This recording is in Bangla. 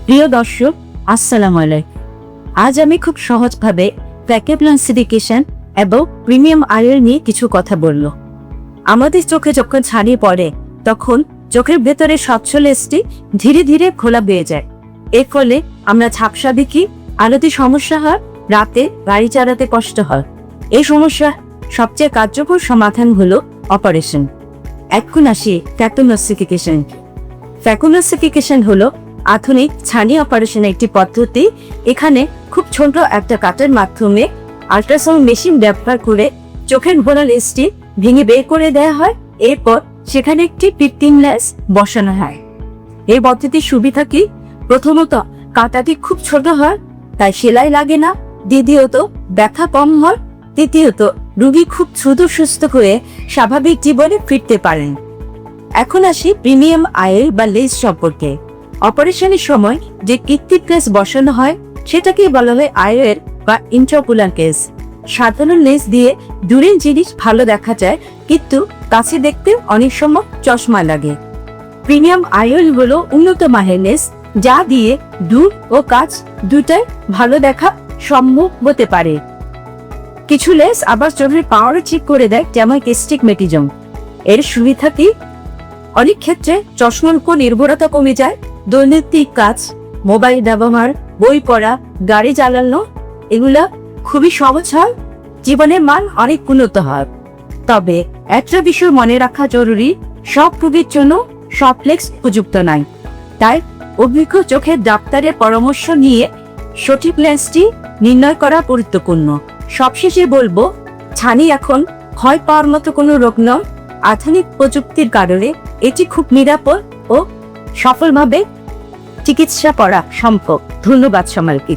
প্রিয় দর্শক, আসসালামু আলাইকুম। আজ আমি খুব সহজভাবে ফ্যাকুলাসিফিকেশন এবং প্রিমিয়াম আয়ের নিয়ে কিছু কথা বলবো। আমাদের চোখে যখন ছানি পড়ে তখন চোখের ভেতরে স্বচ্ছ লেন্সটি ধীরে ধীরে খোলা বেয়ে যায়। এর ফলে আমরা ঝাপসা দেখি, আলোতে সমস্যা হয়, রাতে গাড়ি চালাতে কষ্ট হয়। এই সমস্যা সবচেয়ে কার্যকর সমাধান হলো অপারেশন। এখন আসি ফ্যাকুলাসিফিকেশন। ফ্যাকুলাসিফিকেশন হলো আধুনিক ছানি অপারেশনের একটি পদ্ধতি। এখানে খুব ছোট একটা কাটার মাধ্যমে আল্ট্রাসাউন্ড মেশিন ব্যবহার করে চোখের গোড়া লেন্সটি ভেঙে বের করে দেওয়া হয়। এরপর সেখানে একটি কৃত্রিম লেন্স বসানো হয়। এই পদ্ধতির সুবিধা কি? প্রথমত, কাঁটাটি খুব ছোট হয়, তাই সেলাই লাগে না। দ্বিতীয়ত, ব্যথা কম হয়। তৃতীয়ত, রোগী খুব দ্রুত সুস্থ হয়ে স্বাভাবিক জীবনে ফিরতে পারেন। এখন আসি প্রিমিয়াম আয়ের বা লেন্স সম্পর্কে। অপারেশনের সময় যে কৃত্রিম লেন্স বসানো হয় সেটাকেই বলা হয় আয়ের বা ইন্ট্রাওকুলার লেন্স। সাধারণ লেন্স দিয়ে দূরের জিনিস ভালো দেখা যায়, কিন্তু কাছে দেখতে অনেক সময় চশমা লাগে। প্রিমিয়াম আয়ের হলো উন্নত মানের লেন্স, যা দিয়ে দূর ও কাছ দুটাই ভালো দেখা সম্ভব হতে পারে। কিছু লেন্স আবার চোখের পাওয়ার ঠিক করে দেয়, যেমন এস্টিগমেটিজম। এর সুবিধা কি? অনেক ক্ষেত্রে চশমার উপর নির্ভরতা কমে যায়। দৈনন্দিন কাজ, মোবাইল ব্যবহার, বই পড়া, গাড়ি চালানো, এগুলা খুবই সহজ হয়। জীবনের মান অনেক উন্নত হয়। তবে একটা বিষয় মনে রাখা জরুরি, সব রোগীর জন্য সব লেন্স উপযুক্ত নয়। তাই অভিজ্ঞ চোখের ডাক্তারের পরামর্শ নিয়ে সঠিক লেন্সটি নির্ণয় করা গুরুত্বপূর্ণ। সবশেষে বলবো, ছানি এখন ভয় পাওয়ার মতো কোনো রোগ নয়। আধুনিক প্রযুক্তির কারণে এটি খুব নিরাপদ ও সফলভাবে চিকিৎসা করা সম্ভব। ধন্যবাদ সবাইকে।